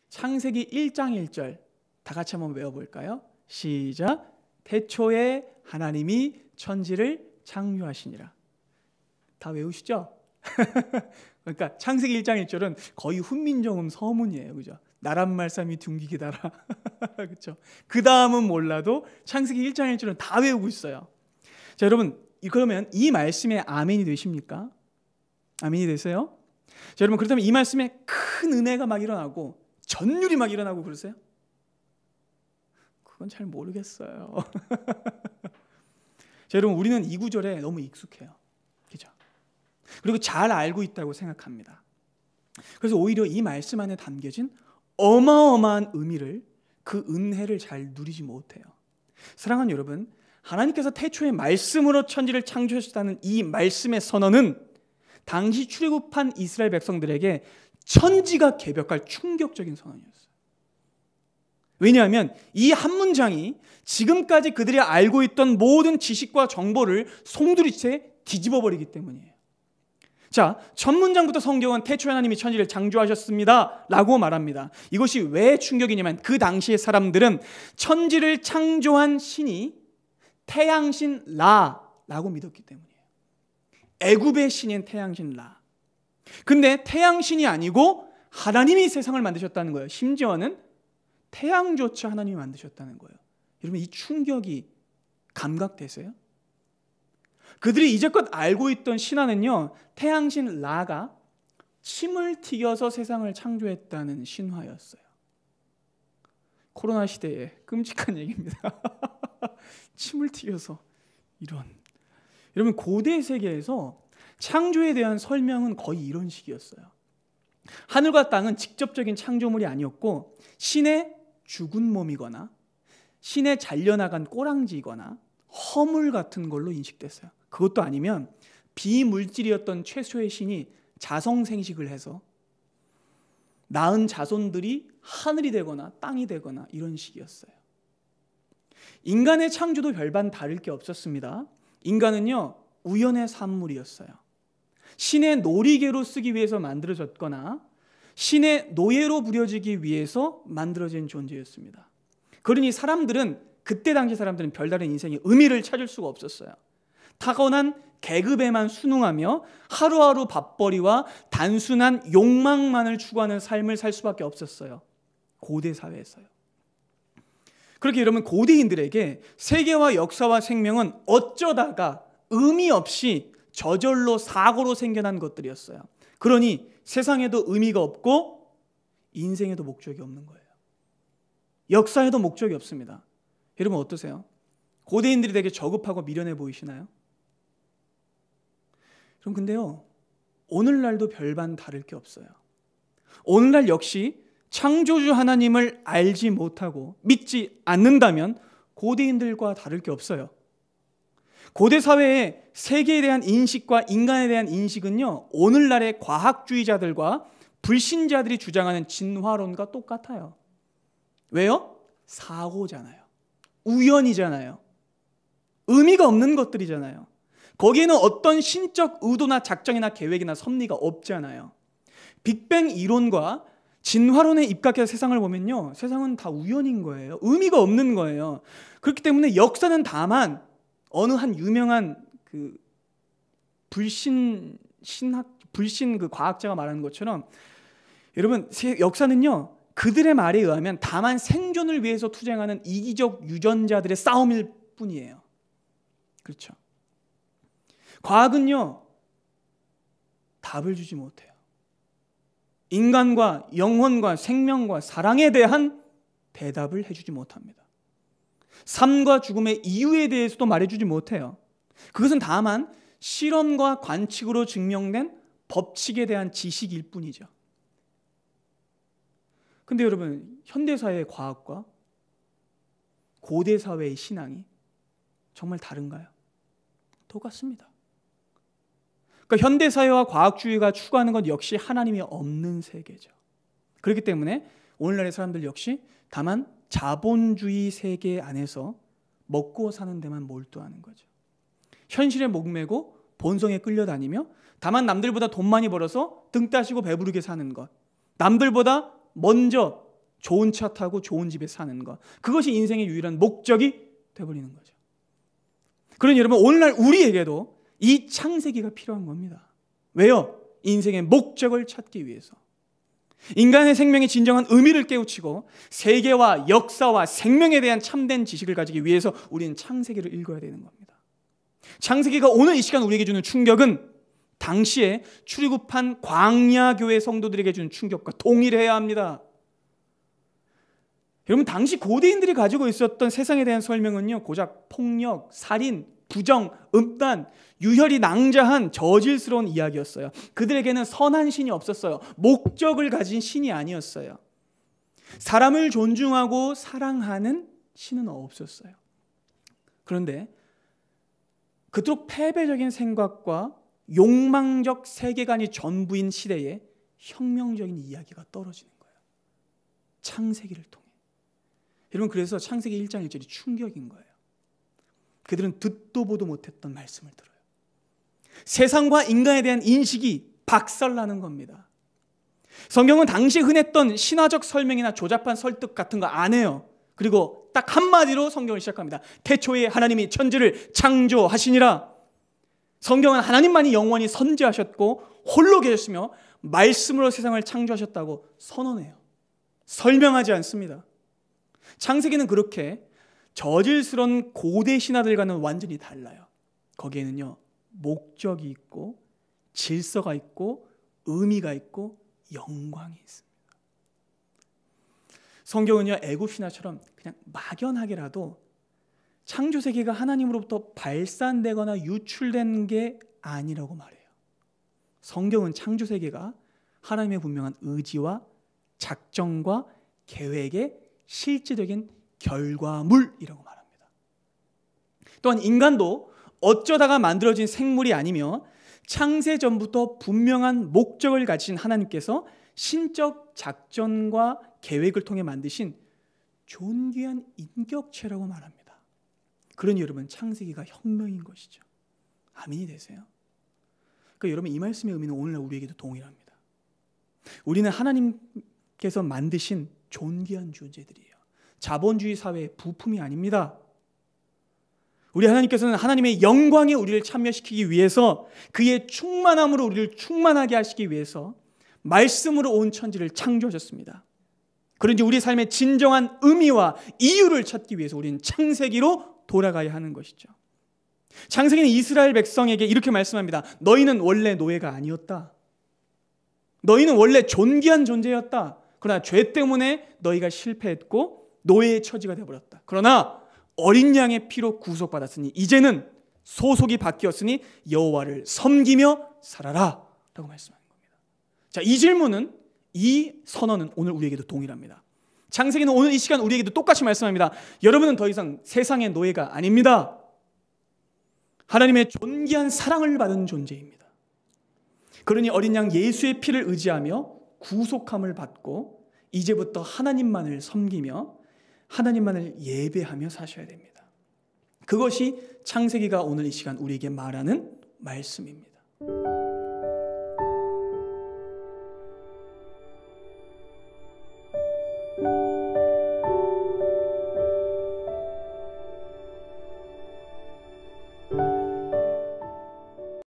창세기 1장 1절 다 같이 한번 외워볼까요? 시작. 태초에 하나님이 천지를 창조하시니라. 다 외우시죠? 그러니까 창세기 1장 1절은 거의 훈민정음 서문이에요. 그죠? 나란 말씀이 둥기기다라. 그렇죠? 그 다음은 몰라도 창세기 1장 1절은 다 외우고 있어요. 자, 여러분, 그러면 이 말씀에 아멘이 되십니까? 아멘이 되세요? 자, 여러분, 그렇다면 이 말씀에 큰 은혜가 막 일어나고 전율이 막 일어나고 그러세요? 그건 잘 모르겠어요. 자, 여러분, 우리는 이 구절에 너무 익숙해요. 그죠? 그리고 잘 알고 있다고 생각합니다. 그래서 오히려 이 말씀 안에 담겨진 어마어마한 의미를, 그 은혜를 잘 누리지 못해요. 사랑하는 여러분, 하나님께서 태초에 말씀으로 천지를 창조하셨다는 이 말씀의 선언은 당시 출애굽한 이스라엘 백성들에게 천지가 개벽할 충격적인 선언이었어요. 왜냐하면 이 한 문장이 지금까지 그들이 알고 있던 모든 지식과 정보를 송두리째 뒤집어 버리기 때문이에요. 자, 첫 문장부터 성경은 태초에 하나님이 천지를 창조하셨습니다 라고 말합니다. 이것이 왜 충격이냐면 그 당시의 사람들은 천지를 창조한 신이 태양신 라라고 믿었기 때문이에요. 애굽의 신인 태양신 라. 근데 태양신이 아니고 하나님이 세상을 만드셨다는 거예요. 심지어는 태양조차 하나님이 만드셨다는 거예요. 여러분, 이 충격이 감각되세요? 그들이 이제껏 알고 있던 신화는요, 태양신 라가 침을 튀겨서 세상을 창조했다는 신화였어요. 코로나 시대에 끔찍한 얘기입니다. 침을 튀겨서 이런. 여러분, 고대 세계에서 창조에 대한 설명은 거의 이런 식이었어요. 하늘과 땅은 직접적인 창조물이 아니었고 신의 죽은 몸이거나 신의 잘려나간 꼬랑지이거나 허물 같은 걸로 인식됐어요. 그것도 아니면 비물질이었던 최초의 신이 자성생식을 해서 낳은 자손들이 하늘이 되거나 땅이 되거나 이런 식이었어요. 인간의 창조도 별반 다를 게 없었습니다. 인간은요, 우연의 산물이었어요. 신의 놀이개로 쓰기 위해서 만들어졌거나 신의 노예로 부려지기 위해서 만들어진 존재였습니다. 그러니 사람들은, 그때 당시 사람들은 별다른 인생의 의미를 찾을 수가 없었어요. 타고난 계급에만 순응하며 하루하루 밥벌이와 단순한 욕망만을 추구하는 삶을 살 수밖에 없었어요. 고대 사회에서요. 그렇게 여러분, 고대인들에게 세계와 역사와 생명은 어쩌다가 의미 없이 저절로 사고로 생겨난 것들이었어요. 그러니 세상에도 의미가 없고 인생에도 목적이 없는 거예요. 역사에도 목적이 없습니다. 여러분, 어떠세요? 고대인들이 되게 저급하고 미련해 보이시나요? 그럼 근데요, 오늘날도 별반 다를 게 없어요. 오늘날 역시 창조주 하나님을 알지 못하고 믿지 않는다면 고대인들과 다를 게 없어요. 고대 사회의 세계에 대한 인식과 인간에 대한 인식은요, 오늘날의 과학주의자들과 불신자들이 주장하는 진화론과 똑같아요. 왜요? 사고잖아요. 우연이잖아요. 의미가 없는 것들이잖아요. 거기에는 어떤 신적 의도나 작정이나 계획이나 섭리가 없잖아요. 빅뱅 이론과 진화론에 입각해서 세상을 보면요, 세상은 다 우연인 거예요. 의미가 없는 거예요. 그렇기 때문에 역사는 다만 어느 한 유명한 그 불신 그 과학자가 말하는 것처럼, 여러분, 역사는요, 그들의 말에 의하면 다만 생존을 위해서 투쟁하는 이기적 유전자들의 싸움일 뿐이에요. 그렇죠? 과학은요, 답을 주지 못해요. 인간과 영혼과 생명과 사랑에 대한 대답을 해주지 못합니다. 삶과 죽음의 이유에 대해서도 말해주지 못해요. 그것은 다만 실험과 관측으로 증명된 법칙에 대한 지식일 뿐이죠. 근데 여러분, 현대사회의 과학과 고대사회의 신앙이 정말 다른가요? 똑같습니다. 그러니까 현대사회와 과학주의가 추구하는 것 역시 하나님이 없는 세계죠. 그렇기 때문에 오늘날의 사람들 역시 다만 자본주의 세계 안에서 먹고 사는 데만 몰두하는 거죠. 현실에 목매고 본성에 끌려다니며 다만 남들보다 돈 많이 벌어서 등 따시고 배부르게 사는 것, 남들보다 먼저 좋은 차 타고 좋은 집에 사는 것, 그것이 인생의 유일한 목적이 되어버리는 거죠. 그러니 여러분, 오늘날 우리에게도 이 창세기가 필요한 겁니다. 왜요? 인생의 목적을 찾기 위해서. 인간의 생명의 진정한 의미를 깨우치고 세계와 역사와 생명에 대한 참된 지식을 가지기 위해서 우리는 창세기를 읽어야 되는 겁니다. 창세기가 오늘 이 시간 우리에게 주는 충격은 당시에 출애굽한 광야교회 성도들에게 주는 충격과 동일해야 합니다. 여러분, 당시 고대인들이 가지고 있었던 세상에 대한 설명은요, 고작 폭력, 살인, 부정, 음란, 유혈이 낭자한 저질스러운 이야기였어요. 그들에게는 선한 신이 없었어요. 목적을 가진 신이 아니었어요. 사람을 존중하고 사랑하는 신은 없었어요. 그런데 그토록 패배적인 생각과 욕망적 세계관이 전부인 시대에 혁명적인 이야기가 떨어지는 거예요. 창세기를 통해. 여러분, 그래서 창세기 1장 1절이 충격인 거예요. 그들은 듣도 보도 못했던 말씀을 들어요. 세상과 인간에 대한 인식이 박살나는 겁니다. 성경은 당시 흔했던 신화적 설명이나 조잡한 설득 같은 거 안 해요. 그리고 딱 한마디로 성경을 시작합니다. 태초에 하나님이 천지를 창조하시니라. 성경은 하나님만이 영원히 선지하셨고 홀로 계셨으며 말씀으로 세상을 창조하셨다고 선언해요. 설명하지 않습니다. 창세기는 그렇게 저질스러운 고대 신화들과는 완전히 달라요. 거기에는요, 목적이 있고 질서가 있고 의미가 있고 영광이 있습니다. 성경은요, 애굽 신화처럼 그냥 막연하게라도 창조 세계가 하나님으로부터 발산되거나 유출된 게 아니라고 말해요. 성경은 창조 세계가 하나님의 분명한 의지와 작정과 계획의 실제적인 결과물이라고 말합니다. 또한 인간도 어쩌다가 만들어진 생물이 아니며 창세 전부터 분명한 목적을 가진 하나님께서 신적 작전과 계획을 통해 만드신 존귀한 인격체라고 말합니다. 그러니 여러분, 창세기가 혁명인 것이죠. 아멘이 되세요? 그러니까 여러분, 이 말씀의 의미는 오늘날 우리에게도 동일합니다. 우리는 하나님께서 만드신 존귀한 존재들이에요. 자본주의 사회의 부품이 아닙니다. 우리 하나님께서는 하나님의 영광에 우리를 참여시키기 위해서, 그의 충만함으로 우리를 충만하게 하시기 위해서 말씀으로 온 천지를 창조하셨습니다. 그런지 우리 삶의 진정한 의미와 이유를 찾기 위해서 우리는 창세기로 돌아가야 하는 것이죠. 창세기는 이스라엘 백성에게 이렇게 말씀합니다. 너희는 원래 노예가 아니었다. 너희는 원래 존귀한 존재였다. 그러나 죄 때문에 너희가 실패했고 노예의 처지가 되어버렸다. 그러나 어린 양의 피로 구속받았으니 이제는 소속이 바뀌었으니 여호와를 섬기며 살아라 라고 말씀하는 겁니다. 자, 이 질문은, 이 선언은 오늘 우리에게도 동일합니다. 창세기는 오늘 이 시간 우리에게도 똑같이 말씀합니다. 여러분은 더 이상 세상의 노예가 아닙니다. 하나님의 존귀한 사랑을 받은 존재입니다. 그러니 어린 양 예수의 피를 의지하며 구속함을 받고 이제부터 하나님만을 섬기며 하나님만을 예배하며 사셔야 됩니다. 그것이 창세기가 오늘 이 시간 우리에게 말하는 말씀입니다.